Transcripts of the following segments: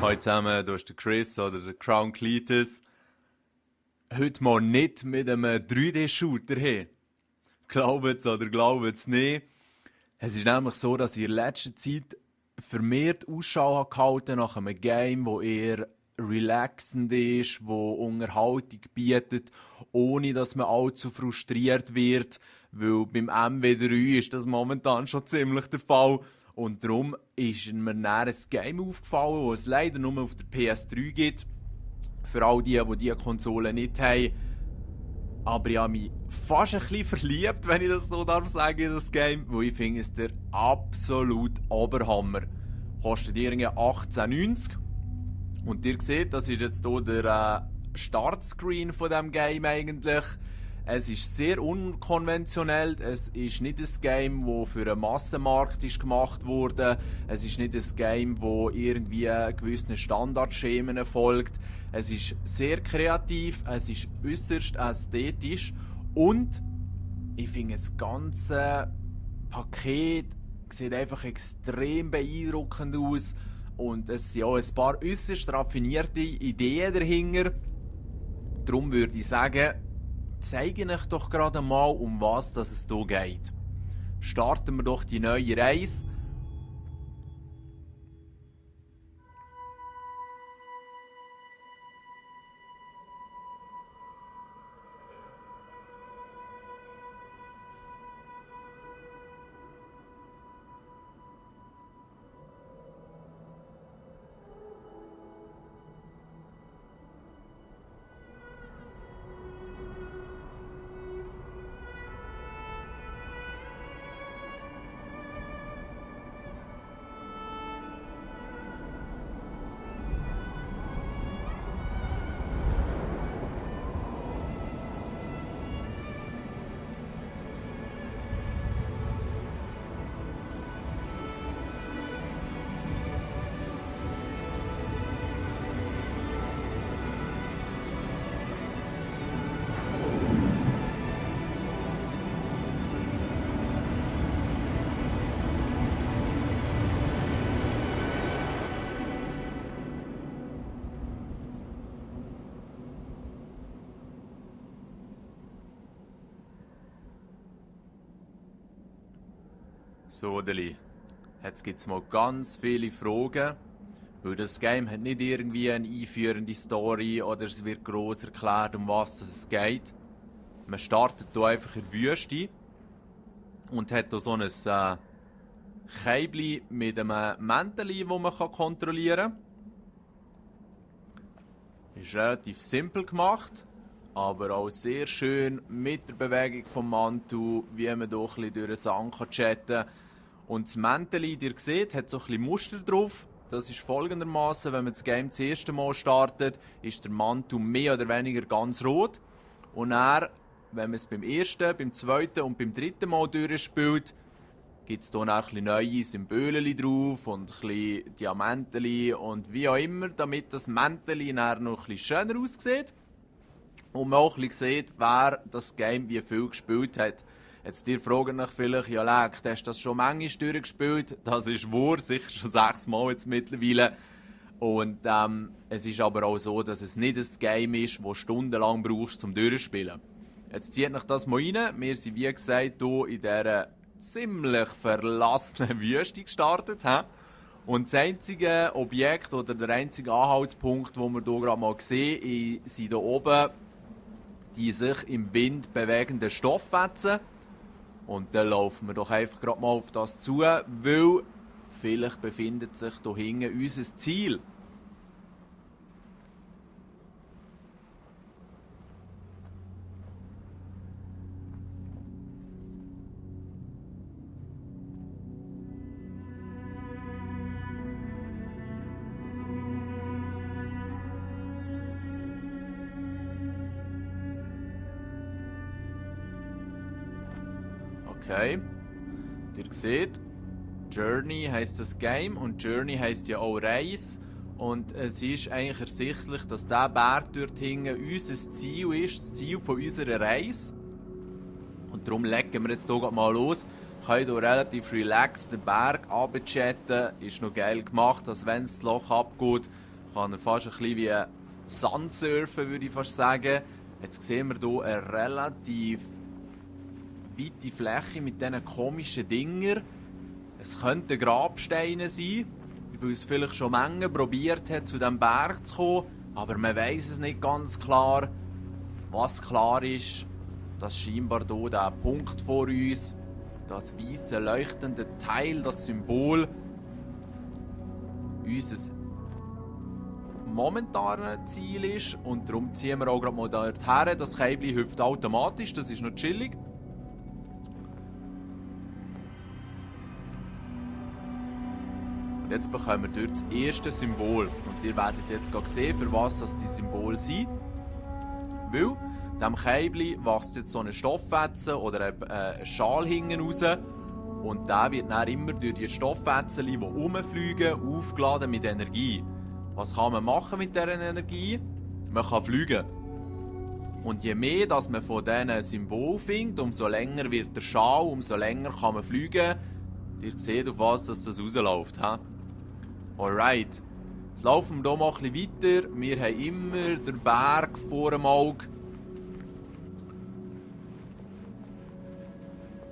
Hallo zusammen, du bist der Chris oder der Crown Cletus. Heute mal nicht mit einem 3D-Shooter hin. Glaubt es oder glaubt es nicht. Es ist nämlich so, dass ich in letzter Zeit vermehrt Ausschau habe gehalten nach einem Game, das eher relaxend ist, das Unterhaltung bietet, ohne dass man allzu frustriert wird, weil beim MW3 ist das momentan schon ziemlich der Fall. Und darum ist mir dann ein Game aufgefallen, das es leider nur auf der PS3 gibt. Für all die diese Konsole nicht haben. Aber ich habe mich fast ein bisschen verliebt, wenn ich das so darf sagen, in das Game. Weil ich finde, es ist der absolute Oberhammer. Kostet irgendwie 18,90. Und ihr seht, das ist jetzt hier der Startscreen von diesem Game eigentlich. Es ist sehr unkonventionell. Es ist nicht ein Game, das für einen Massenmarkt ist gemacht wurde. Es ist nicht ein Game, das irgendwie gewissen Standardschemen folgt. Es ist sehr kreativ, es ist äußerst ästhetisch und ich finde, das ganze Paket sieht einfach extrem beeindruckend aus und es sind auch ein paar äußerst raffinierte Ideen dahinter. Darum würde ich sagen, zeige euch doch gerade mal, um was es hier geht. Starten wir doch die neue Reise. So, Deli, jetzt gibt es mal ganz viele Fragen, weil das Game hat nicht irgendwie eine einführende Story oder es wird gross erklärt, um was es geht. Man startet hier einfach in der Wüste und hat hier so ein Käbli mit einem Mäntel, das man kontrollieren kann. Ist relativ simpel gemacht, aber auch sehr schön mit der Bewegung vom Mantel, wie man hier ein bisschen durch den Sand chatten kann. Und das Mäntel, ihr seht, hat so ein bisschen Muster drauf. Das ist folgendermaßen: Wenn man das Game das erste Mal startet, ist der Mantel mehr oder weniger ganz rot. Und dann, wenn man es beim ersten, beim zweiten und beim dritten Mal durchspielt, gibt es hier ein bisschen neue Symbole drauf und ein bisschen Diamanten und wie auch immer, damit das Mäntel dann noch ein bisschen schöner aussieht. Und man auch ein bisschen sieht, wer das Game wie viel gespielt hat. Jetzt dir fragen euch vielleicht, ja Leck, hast du das schon manchmal durchgespielt? Das ist wahr, sicher schon 6 Mal jetzt mittlerweile. Und es ist aber auch so, dass es nicht ein Game ist, das stundenlang brauchst zum Durchspielen. Jetzt zieht euch das mal rein. Wir sind wie gesagt hier in dieser ziemlich verlassenen Wüste gestartet. Und das einzige Objekt oder der einzige Anhaltspunkt, den wir hier gerade mal sehen, sind hier oben die sich im Wind bewegenden Stofffetzen. Und dann laufen wir doch einfach gerade mal auf das zu, weil vielleicht befindet sich hier hinten unser Ziel. Okay, ihr seht, Journey heisst das Game und Journey heisst ja auch Reise. Und es ist eigentlich ersichtlich, dass dieser Berg dort hinten unser Ziel ist, das Ziel von unserer Reise. Und darum legen wir jetzt hier mal los. Wir können hier relativ relaxed den Berg runterchatten. Ist noch geil gemacht, als wenn das Loch abgeht. Kann er fast ein bisschen wie Sandsurfen, würde ich fast sagen. Jetzt sehen wir hier eine relativ weite Fläche mit diesen komischen Dingern. Es könnten Grabsteine sein, weil es vielleicht schon Menge probiert hat, zu diesem Berg zu kommen. Aber man weiss es nicht ganz klar. Was klar ist, dass scheinbar hier der Punkt vor uns, das weiße leuchtende Teil, das Symbol, unser momentanes Ziel ist. Und darum ziehen wir auch gerade mal dorthin. Das Käbel hüpft automatisch, das ist noch chillig. Und jetzt bekommen wir dort das erste Symbol. Und ihr werdet jetzt sehen, für was das die Symbole sind. Weil diesem Käbel wächst jetzt so eine Stofffetzen oder ein Schal hinten raus. Und der wird dann immer durch die Stofffetzen, die rumfliegen, aufgeladen mit Energie. Was kann man machen mit dieser Energie? Man kann fliegen. Und je mehr dass man von diesen Symbolen findet, umso länger wird der Schal, umso länger kann man fliegen. Ihr seht, auf was das rausläuft. He? Alright. Jetzt laufen wir hier mal ein bisschen weiter. Wir haben immer den Berg vor dem Auge.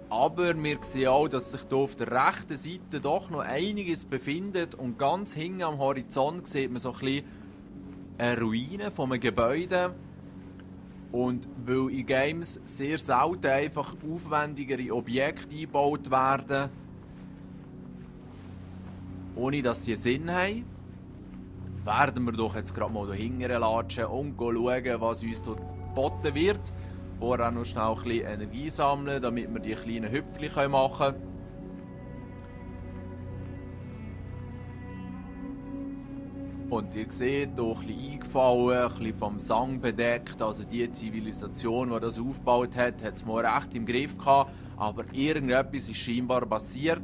Aber wir sehen auch, dass sich hier auf der rechten Seite doch noch einiges befindet. Und ganz hinten am Horizont sieht man so ein bisschen eine Ruine von einem Gebäude. Und weil in Games sehr selten einfach aufwendigere Objekte eingebaut werden, ohne dass sie einen Sinn haben, werden wir doch jetzt gerade mal hier hinten latschen und schauen, was uns dort geboten wird. Vorher noch schnell ein bisschen Energie sammeln, damit wir die kleinen Hüpfchen machen können. Und ihr seht, hier ein bisschen eingefallen, ein bisschen vom Sang bedeckt. Also die Zivilisation, die das aufgebaut hat, hat es mal recht im Griff gehabt. Aber irgendetwas ist scheinbar passiert,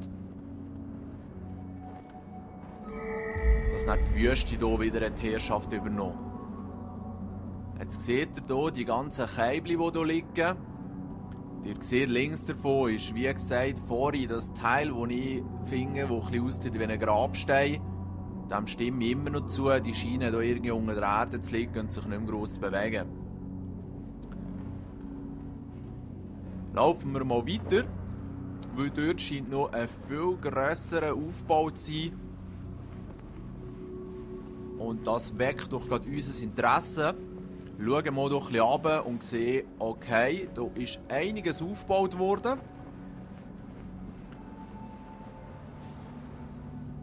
dass nicht die Wüste hier wieder die Herrschaft übernommen. Jetzt seht ihr hier die ganzen Käbel, die hier liegen. Ihr seht, links davon ist, wie gesagt, vorhin das Teil, das ich finde, das ein bisschen aussieht wie ein Grabstein. Dem stimme ich immer noch zu. Die scheinen hier irgendwie unter der Erde zu liegen und sich nicht mehr gross bewegen. Laufen wir mal weiter, weil dort scheint noch ein viel grösserer Aufbau zu sein. Und das weckt doch gerade unser Interesse. Schauen wir mal ein bisschen runter und sehen, okay, da ist einiges aufgebaut worden.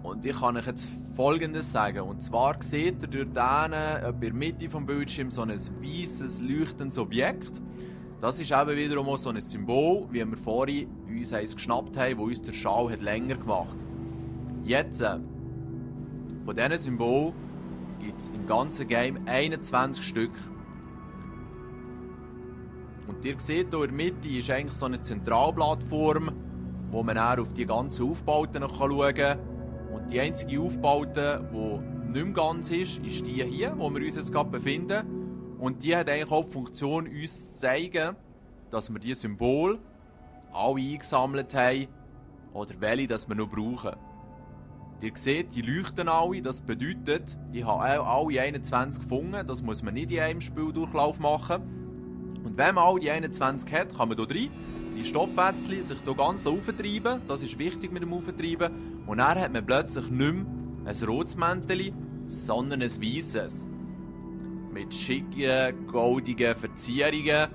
Und ich kann euch jetzt Folgendes sagen. Und zwar seht ihr durch diesen, in der Mitte des Bildschirms so ein weißes, leuchtendes Objekt. Das ist eben wiederum auch so ein Symbol, wie wir vorhin uns eins geschnappt haben, das uns der Schal hat länger gemacht. Jetzt, von diesen Symbolen gibt es im ganzen Game 21 Stück. Und ihr seht, hier in der Mitte ist eigentlich so eine Zentralplattform, wo man dann auf die ganzen Aufbauten schauen kann. Und die einzige Aufbaute, die nicht mehr ganz ist die hier, wo wir uns jetzt gerade befinden. Und die hat eigentlich auch die Funktion, uns zu zeigen, dass wir diese Symbole alle eingesammelt haben oder welche das wir noch brauchen. Ihr seht, die leuchten alle, das bedeutet, ich habe alle 21 gefunden, das muss man nicht in einem Spieldurchlauf machen. Und wenn man all die 21 hat, kann man hier rein, die Stofffätzchen sich hier ganz auftreiben. Das ist wichtig mit dem Auftreiben. Und dann hat man plötzlich nicht mehr ein rotes Mäntel, sondern ein weißes. Mit schicken, goldigen Verzierungen.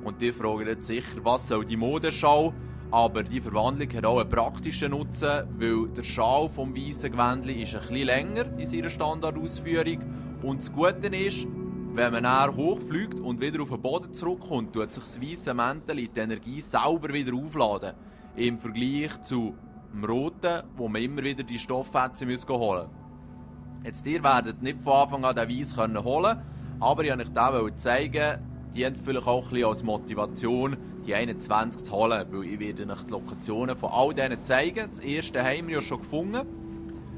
Und die fragen jetzt sicher, was soll die Modenschau? Aber die Verwandlung hat auch einen praktischen Nutzen, weil der Schal vom weißen Gewändchen ist ein bisschen länger in seiner Standardausführung. Und das Gute ist, wenn man dann hochfliegt und wieder auf den Boden zurückkommt, tut sich das weiße Mäntel die Energie selber wieder aufladen. Im Vergleich zu dem roten, wo man immer wieder die Stofffetzen holen muss. Jetzt, ihr werdet nicht von Anfang an den Weiss holen können, aber ich wollte euch zeigen, die haben vielleicht auch ein bisschen als Motivation, die 21 zu holen, weil ich werde euch die Lokationen von all denen zeigen. Das erste haben wir ja schon gefunden.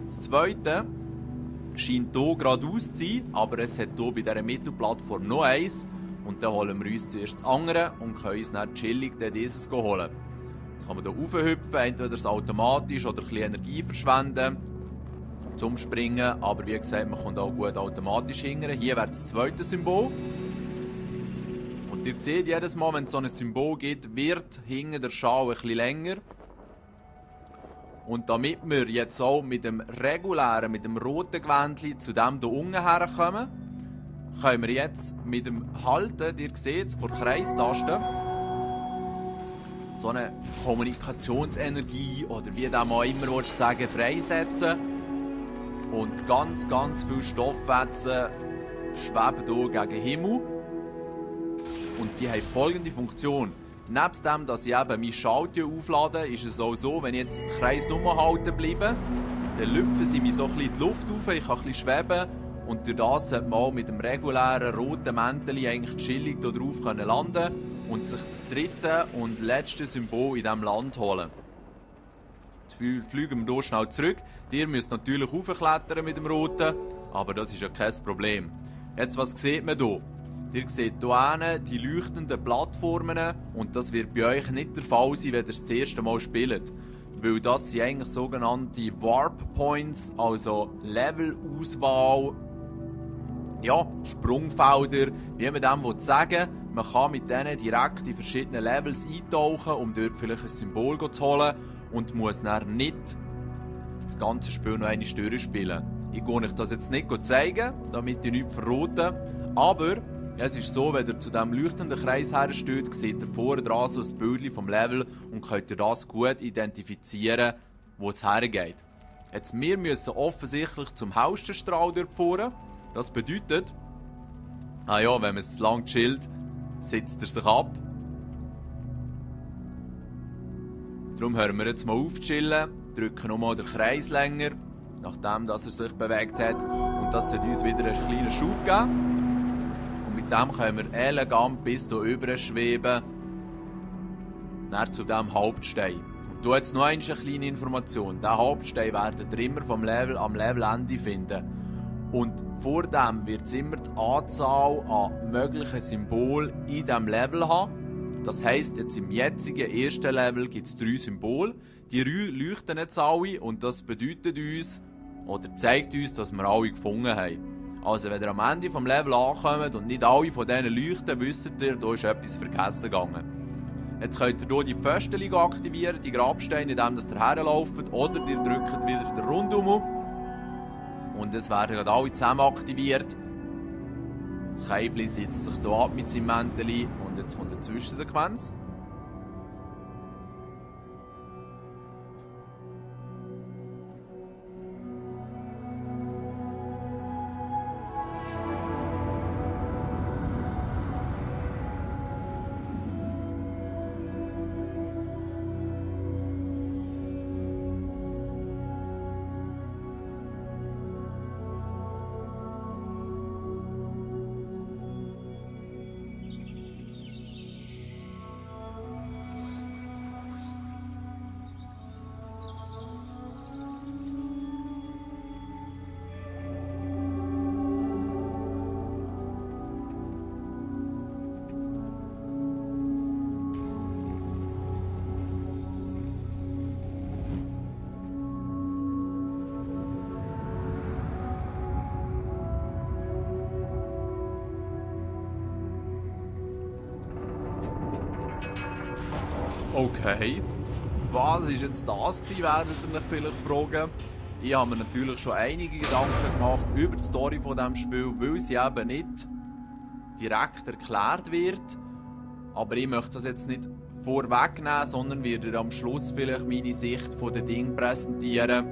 Das zweite scheint hier geradeaus zu sein, aber es hat hier bei dieser Mittelplattform noch eins. Und dann holen wir uns zuerst das andere und können uns dann chillig dieses holen. Jetzt kann man hier raufhüpfen, entweder das automatisch oder ein bisschen Energie verschwenden. zum Springen, aber wie gesagt, man kommt auch gut automatisch hingern. Hier wäre das zweite Symbol. Und ihr seht, jedes Mal, wenn es so ein Symbol gibt, wird hinten der Schal ein bisschen länger. Und damit wir jetzt auch mit dem regulären, mit dem roten Gewändchen zu dem hier unten herkommen, können wir jetzt mit dem Halten, ihr seht es, vor der Kreistaste, so eine Kommunikationsenergie oder wie dem auch immer sagen, freisetzen. Und ganz, ganz viele Stoffwetzen schweben hier gegen den Himmel. Und die haben folgende Funktion. Nebst dem, dass ich eben mein Schaltje auflade, ist es auch so, wenn ich jetzt im Kreis nur halten bleibe, dann lüpfen sie mich so ein bisschen in die Luft auf, ich kann ein bisschen schweben. Und durch das sollte man auch mit dem regulären roten Mäntel eigentlich chillig hier drauf landen und sich das dritte und letzte Symbol in diesem Land holen. Jetzt fliegen wir hier schnell zurück. Ihr müsst natürlich hochklettern mit dem roten, aber das ist ja kein Problem. Jetzt, was sieht man hier? Ihr seht hier hinten die leuchtenden Plattformen und das wird bei euch nicht der Fall sein, wenn ihr das erste Mal spielt. Weil das sind eigentlich sogenannte Warp Points, also Levelauswahl, ja, Sprungfelder, wie man dem sagen will. Man kann mit denen direkt in verschiedene Levels eintauchen, um dort vielleicht ein Symbol zu holen und muss dann nicht das ganze Spiel noch einmal durchspielen. Ich gehe euch das jetzt nicht zeigen, damit ich nichts verrate, aber es ist so, wenn ihr zu diesem leuchtenden Kreis hersteht, seht ihr vorne dran so ein Bild vom Level und könnt ihr das gut identifizieren, wo es hergeht. Jetzt, wir müssen offensichtlich zum Haustenstrahl durchfahren. Das bedeutet, wenn man es lang chillt, setzt er sich ab. Darum hören wir jetzt mal auf zu chillen, drücken nochmal den Kreis länger, nachdem dass er sich bewegt hat. Und das sollte uns wieder einen kleinen Schub geben. Und mit dem können wir elegant bis hier rüber schweben, dann zu diesem Hauptstein. Und hier jetzt noch eine kleine Information. Diesen Hauptstein werdet ihr immer am Levelende finden. Und vor dem wird es immer die Anzahl an möglichen Symbolen in diesem Level haben. Das heisst, jetzt im jetzigen ersten Level gibt es 3 Symbole. Die leuchten jetzt alle und das bedeutet uns, oder zeigt uns, dass wir alle gefunden haben. Also wenn ihr am Ende des Levels ankommt und nicht alle von denen leuchten, wisst ihr, da ist etwas vergessen gegangen. Jetzt könnt ihr hier die Pfosten aktivieren, die Grabsteine, indem ihr herlauft, oder ihr drückt wieder den Rundum. Und es werden gerade alle zusammen aktiviert. Das Käibli setzt sich hier ab mit seinem Mäntel und jetzt kommt eine Zwischensequenz. Okay, was war jetzt das gewesen, werdet ihr euch vielleicht fragen. Ich habe mir natürlich schon einige Gedanken gemacht über die Story von diesem Spiel, weil sie eben nicht direkt erklärt wird. Aber ich möchte das jetzt nicht vorwegnehmen, sondern werde am Schluss vielleicht meine Sicht von den Dingen präsentieren,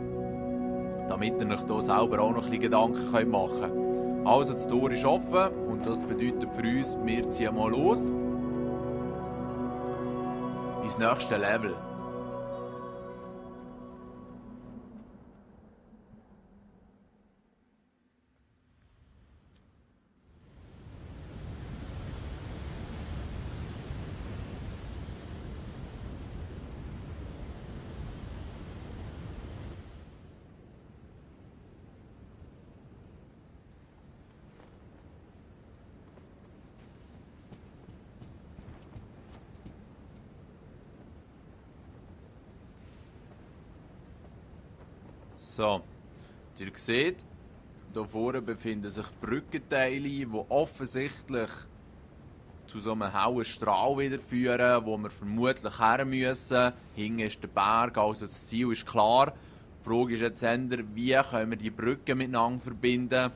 damit ihr euch hier selber auch noch ein bisschen Gedanken machen könnt. Also, das Tor ist offen und das bedeutet für uns, wir ziehen mal los ins nächste Level. So, Ihr seht, hier vorne befinden sich Brückenteile, die offensichtlich zu so einem hellen Strahl wieder führen, wo wir vermutlich her müssen. Hinten ist der Berg, also das Ziel ist klar. Die Frage ist jetzt eher, wie können wir die Brücken miteinander verbinden,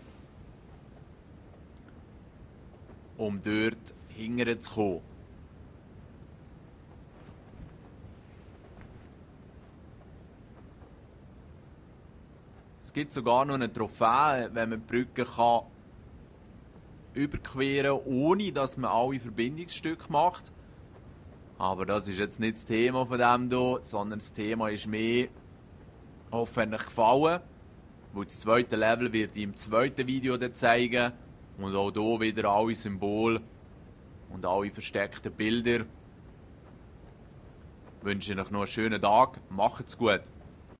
um dort hinten zu kommen. Es gibt sogar noch eine Trophäe, wenn man die Brücke kann überqueren kann, ohne dass man alle Verbindungsstücke macht. Aber das ist jetzt nicht das Thema von dem hier, sondern das Thema ist mir hoffentlich gefallen. Weil das zweite Level wird ich im zweiten Video zeigen. Und auch hier wieder alle Symbole und alle versteckten Bilder. Ich wünsche euch noch einen schönen Tag. Macht's gut.